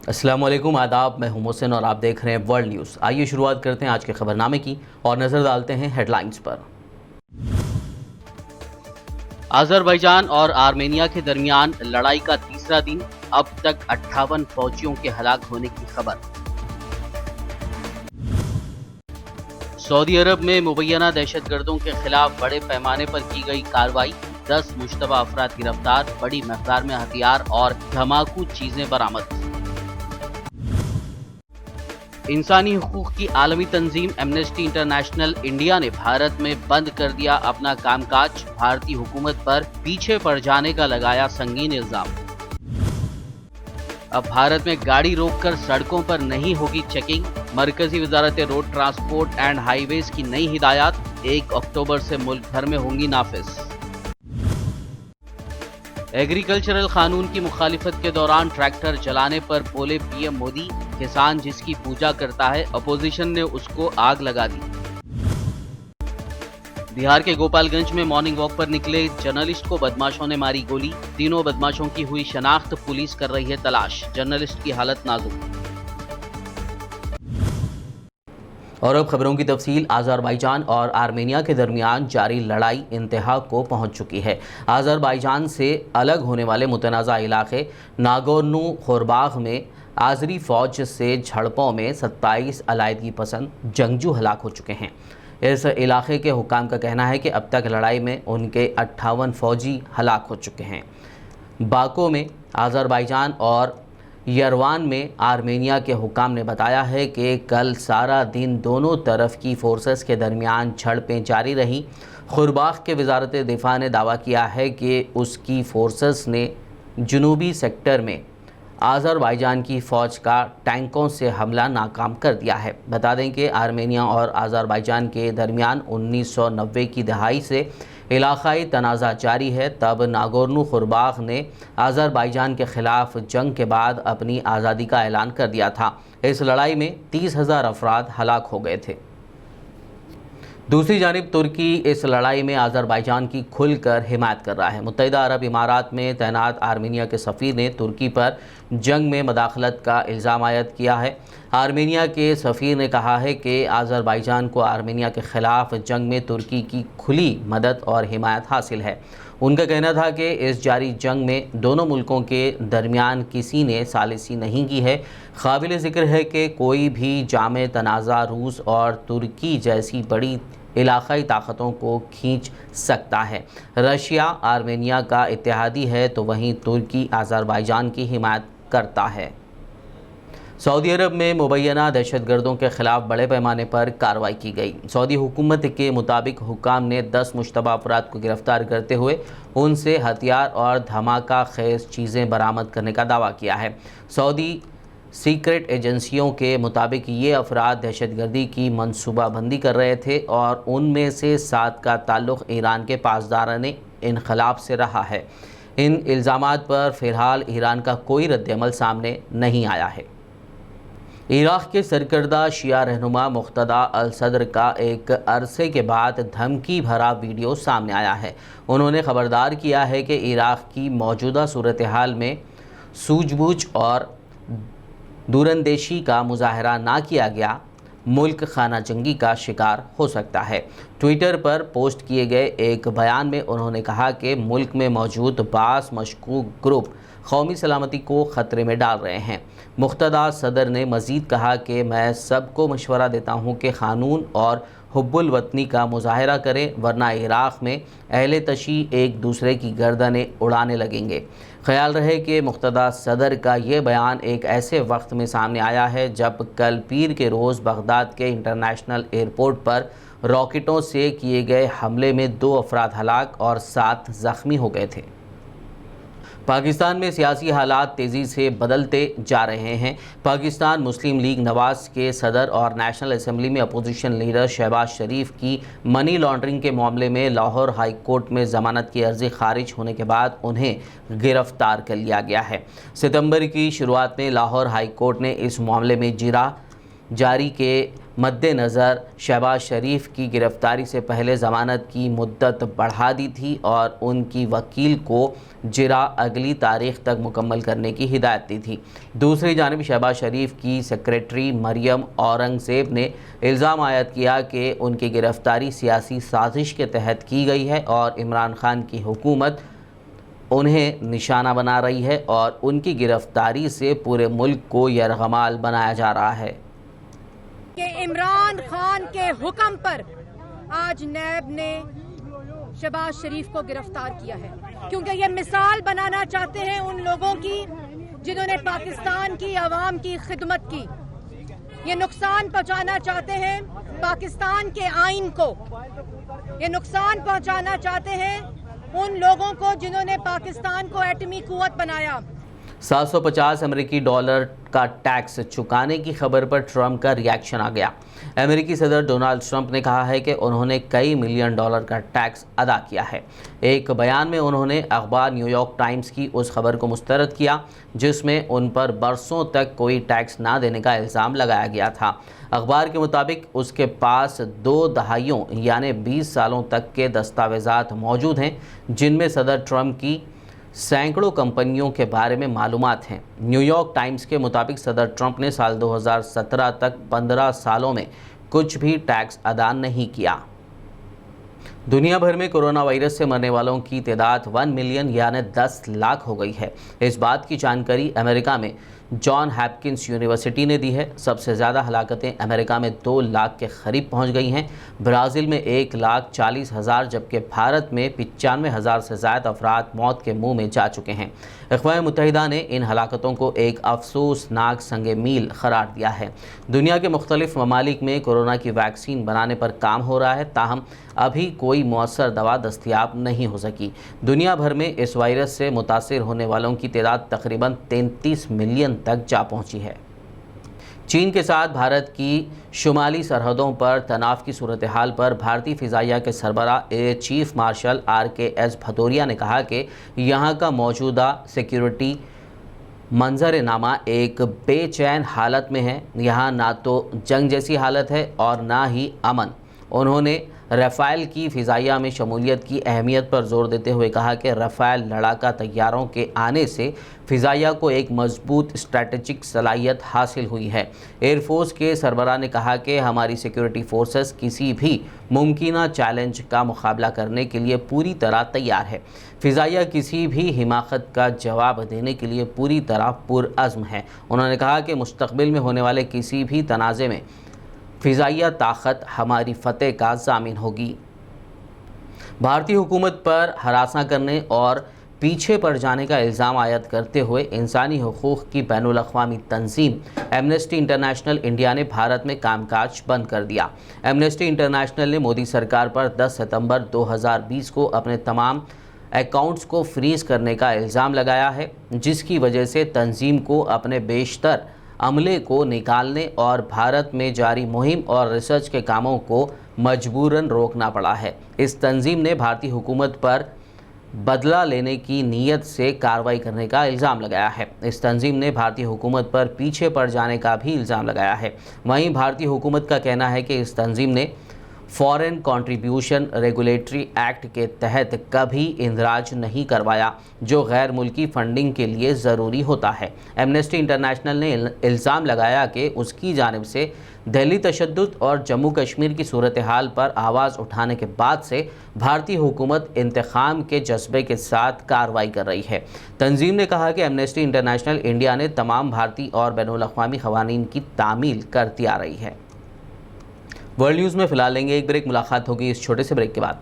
السلام علیکم، آداب، میں ہوں محسن اور آپ دیکھ رہے ہیں ورلڈ نیوز۔ آئیے شروعات کرتے ہیں آج کے خبرنامے کی اور نظر ڈالتے ہیں ہیڈ لائنز پر۔ آذربائیجان اور آرمینیا کے درمیان لڑائی کا تیسرا دن، اب تک 58 فوجیوں کے ہلاک ہونے کی خبر۔ سعودی عرب میں مبینہ دہشت گردوں کے خلاف بڑے پیمانے پر کی گئی کارروائی، 10 مشتبہ افراد گرفتار، بڑی مقدار میں ہتھیار اور دھماکو چیزیں برآمد۔ انسانی حقوق کی عالمی تنظیم ایمنسٹی انٹرنیشنل انڈیا نے بھارت میں بند کر دیا اپنا کام کاج، بھارتی حکومت پر پیچھے پڑ جانے کا لگایا سنگین الزام۔ اب بھارت میں گاڑی روک کر سڑکوں پر نہیں ہوگی چیکنگ، مرکزی وزارت روڈ ٹرانسپورٹ اینڈ ہائی ویز کی نئی ہدایات 1 اکتوبر سے ملک بھر میں ہوں گی نافذ۔ ایگریکلچرل قانون کی مخالفت کے دوران ٹریکٹر چلانے پر بولے پی ایم مودی، کسان جس کی پوجا کرتا ہے اپوزیشن نے اس کو آگ لگا دی۔ بہار کے گوپال گنج میں مارننگ واک پر نکلے جرنلسٹ کو بدماشوں نے ماری گولی، تینوں بدماشوں کی ہوئی شناخت، پولیس کر رہی ہے تلاش، جرنلسٹ کی حالت نازک۔ اور اب خبروں کی تفصیل۔ آذربائیجان اور آرمینیا کے درمیان جاری لڑائی انتہا کو پہنچ چکی ہے۔ آذربائیجان سے الگ ہونے والے متنازع علاقے ناگورنو قرباخ میں آذری فوج سے جھڑپوں میں 27 علیحدگی پسند جنگجو ہلاک ہو چکے ہیں۔ اس علاقے کے حکام کا کہنا ہے کہ اب تک لڑائی میں ان کے 58 فوجی ہلاک ہو چکے ہیں۔ باکو میں آذربائیجان اور یروان میں آرمینیا کے حکام نے بتایا ہے کہ کل سارا دن دونوں طرف کی فورسز کے درمیان جھڑپیں جاری رہیں۔ قرباخ کے وزارت دفاع نے دعویٰ کیا ہے کہ اس کی فورسز نے جنوبی سیکٹر میں آذربائیجان کی فوج کا ٹینکوں سے حملہ ناکام کر دیا ہے۔ بتا دیں کہ آرمینیا اور آذربائیجان کے درمیان 1990 کی دہائی سے علاقائی تنازع جاری ہے۔ تب ناگورنو قرباخ نے آذربائیجان کے خلاف جنگ کے بعد اپنی آزادی کا اعلان کر دیا تھا۔ اس لڑائی میں 30,000 افراد ہلاک ہو گئے تھے۔ دوسری جانب ترکی اس لڑائی میں آذربائیجان کی کھل کر حمایت کر رہا ہے۔ متحدہ عرب امارات میں تعینات آرمینیا کے سفیر نے ترکی پر جنگ میں مداخلت کا الزام عائد کیا ہے۔ آرمینیا کے سفیر نے کہا ہے کہ آذربائیجان کو آرمینیا کے خلاف جنگ میں ترکی کی کھلی مدد اور حمایت حاصل ہے۔ ان کا کہنا تھا کہ اس جاری جنگ میں دونوں ملکوں کے درمیان کسی نے ثالثی نہیں کی ہے۔ قابل ذکر ہے کہ کوئی بھی جامع تنازع روس اور ترکی جیسی بڑی علاقائی طاقتوں کو کھینچ سکتا ہے۔ رشیا آرمینیا کا اتحادی ہے تو وہیں ترکی آذربائیجان کی حمایت کرتا ہے۔ سعودی عرب میں مبینہ دہشت گردوں کے خلاف بڑے پیمانے پر کارروائی کی گئی۔ سعودی حکومت کے مطابق حکام نے 10 مشتبہ افراد کو گرفتار کرتے ہوئے ان سے ہتھیار اور دھماکہ خیز چیزیں برآمد کرنے کا دعویٰ کیا ہے۔ سعودی سیکرٹ ایجنسیوں کے مطابق یہ افراد دہشت گردی کی منصوبہ بندی کر رہے تھے اور ان میں سے 7 کا تعلق ایران کے پاسداران انقلاب سے رہا ہے۔ ان الزامات پر فی الحال ایران کا کوئی رد عمل سامنے نہیں آیا ہے۔ عراق کے سرکردہ شیعہ رہنما مقتدی الصدر کا ایک عرصے کے بعد دھمکی بھرا ویڈیو سامنے آیا ہے۔ انہوں نے خبردار کیا ہے کہ عراق کی موجودہ صورتحال میں سوجھ بوجھ اور دوراندیشی کا مظاہرہ نہ کیا گیا ملک خانہ جنگی کا شکار ہو سکتا ہے۔ ٹویٹر پر پوسٹ کیے گئے ایک بیان میں انہوں نے کہا کہ ملک میں موجود بعض مشکوک گروپ قومی سلامتی کو خطرے میں ڈال رہے ہیں۔ مقتدی صدر نے مزید کہا کہ میں سب کو مشورہ دیتا ہوں کہ قانون اور حب الوطنی کا مظاہرہ کریں ورنہ عراق میں اہل تشیع ایک دوسرے کی گردنیں اڑانے لگیں گے۔ خیال رہے کہ مقتدی صدر کا یہ بیان ایک ایسے وقت میں سامنے آیا ہے جب کل پیر کے روز بغداد کے انٹرنیشنل ایئرپورٹ پر راکٹوں سے کیے گئے حملے میں 2 افراد ہلاک اور 7 زخمی ہو گئے تھے۔ پاکستان میں سیاسی حالات تیزی سے بدلتے جا رہے ہیں۔ پاکستان مسلم لیگ نواز کے صدر اور نیشنل اسمبلی میں اپوزیشن لیڈر شہباز شریف کی منی لانڈرنگ کے معاملے میں لاہور ہائی کورٹ میں ضمانت کی عرضی خارج ہونے کے بعد انہیں گرفتار کر لیا گیا ہے۔ ستمبر کی شروعات میں لاہور ہائی کورٹ نے اس معاملے میں جاری کے مد نظر شہباز شریف کی گرفتاری سے پہلے ضمانت کی مدت بڑھا دی تھی اور ان کی وکیل کو جرا اگلی تاریخ تک مکمل کرنے کی ہدایت دی تھی۔ دوسری جانب شہباز شریف کی سیکریٹری مریم اورنگزیب نے الزام عائد کیا کہ ان کی گرفتاری سیاسی سازش کے تحت کی گئی ہے اور عمران خان کی حکومت انہیں نشانہ بنا رہی ہے اور ان کی گرفتاری سے پورے ملک کو یرغمال بنایا جا رہا ہے کہ عمران خان کے حکم پر آج نیب نے شہباز شریف کو گرفتار کیا ہے، کیونکہ یہ مثال بنانا چاہتے ہیں ان لوگوں کی جنہوں نے پاکستان کی عوام کی خدمت کی۔ یہ نقصان پہنچانا چاہتے ہیں پاکستان کے آئین کو، یہ نقصان پہنچانا چاہتے ہیں ان لوگوں کو جنہوں نے پاکستان کو ایٹمی قوت بنایا۔ 750 امریکی ڈالر کا ٹیکس چکانے کی خبر پر ٹرمپ کا ری ایکشن آ گیا۔ امریکی صدر ڈونالڈ ٹرمپ نے کہا ہے کہ انہوں نے کئی ملین ڈالر کا ٹیکس ادا کیا ہے۔ ایک بیان میں انہوں نے اخبار نیو یارک ٹائمز کی اس خبر کو مسترد کیا جس میں ان پر برسوں تک کوئی ٹیکس نہ دینے کا الزام لگایا گیا تھا۔ اخبار کے مطابق اس کے پاس 2 دہائیوں یعنی 20 سالوں تک کے دستاویزات موجود ہیں جن میں صدر ٹرمپ کی سینکڑوں کمپنیوں کے بارے میں معلومات ہیں۔ نیو یارک ٹائمز کے مطابق صدر ٹرمپ نے سال 2017 تک 15 سالوں میں کچھ بھی ٹیکس ادا نہیں کیا۔ دنیا بھر میں کورونا وائرس سے مرنے والوں کی تعداد 1 ملین یعنی 10 لاکھ ہو گئی ہے۔ اس بات کی جانکاری امریکہ میں جان ہاپکنس یونیورسٹی نے دی ہے۔ سب سے زیادہ ہلاکتیں امریکہ میں 2 لاکھ کے قریب پہنچ گئی ہیں، برازیل میں 1,40,000 جبکہ بھارت میں 95,000 سے زائد افراد موت کے منہ میں جا چکے ہیں۔ اقوام متحدہ نے ان ہلاکتوں کو ایک افسوسناک سنگ میل قرار دیا ہے۔ دنیا کے مختلف ممالک میں کورونا کی ویکسین بنانے پر کام ہو رہا ہے، تاہم ابھی کوئی مؤثر دوا دستیاب نہیں ہو سکی۔ دنیا بھر میں اس وائرس سے متاثر ہونے والوں کی تعداد تقریباً 33 ملین تک جا پہنچی ہے۔ چین کے ساتھ بھارت کی شمالی سرحدوں پر تناؤ کی صورتحال پر بھارتی فضائیہ کے سربراہ ایئر چیف مارشل RKS بھدوریا نے کہا کہ یہاں کا موجودہ سیکیورٹی منظرنامہ ایک بے چین حالت میں ہے۔ یہاں نہ تو جنگ جیسی حالت ہے اور نہ ہی امن۔ انہوں نے رافیل کی فضائیہ میں شمولیت کی اہمیت پر زور دیتے ہوئے کہا کہ رافیل لڑاکا طیاروں کے آنے سے فضائیہ کو ایک مضبوط اسٹریٹجک صلاحیت حاصل ہوئی ہے۔ ایئر فورس کے سربراہ نے کہا کہ ہماری سیکیورٹی فورسز کسی بھی ممکنہ چیلنج کا مقابلہ کرنے کے لیے پوری طرح تیار ہے۔ فضائیہ کسی بھی حماقت کا جواب دینے کے لیے پوری طرح پرعزم ہے۔ انہوں نے کہا کہ مستقبل میں ہونے والے کسی بھی تنازع میں فضائیہ طاقت ہماری فتح کا ضامن ہوگی۔ بھارتی حکومت پر ہراساں کرنے اور پیچھے پڑ جانے کا الزام عائد کرتے ہوئے انسانی حقوق کی بین الاقوامی تنظیم ایمنسٹی انٹرنیشنل انڈیا نے بھارت میں کام کاج بند کر دیا۔ ایمنسٹی انٹرنیشنل نے مودی سرکار پر 10 ستمبر 2020 کو اپنے تمام اکاؤنٹس کو فریز کرنے کا الزام لگایا ہے، جس کی وجہ سے تنظیم کو اپنے بیشتر عملے کو نکالنے اور بھارت میں جاری مہم اور ریسرچ کے کاموں کو مجبوراً روکنا پڑا ہے۔ اس تنظیم نے بھارتی حکومت پر بدلہ لینے کی نیت سے کارروائی کرنے کا الزام لگایا ہے۔ اس تنظیم نے بھارتی حکومت پر پیچھے پڑ جانے کا بھی الزام لگایا ہے۔ وہیں بھارتی حکومت کا کہنا ہے کہ اس تنظیم نے فارن کنٹریبیوشن ریگولیٹری ایکٹ کے تحت کبھی اندراج نہیں کروایا، جو غیر ملکی فنڈنگ کے لیے ضروری ہوتا ہے۔ ایمنسٹی انٹرنیشنل نے الزام لگایا کہ اس کی جانب سے دہلی تشدد اور جموں کشمیر کی صورتحال پر آواز اٹھانے کے بعد سے بھارتی حکومت انتقام کے جذبے کے ساتھ کارروائی کر رہی ہے۔ تنظیم نے کہا کہ ایمنسٹی انٹرنیشنل انڈیا نے تمام بھارتی اور بین الاقوامی قوانین کی تعمیل کرتی آ رہی ہے۔ ورلڈ نیوز میں فی الحال لیں گے ایک بریک، ملاقات ہوگی اس چھوٹے سے بریک کے بعد۔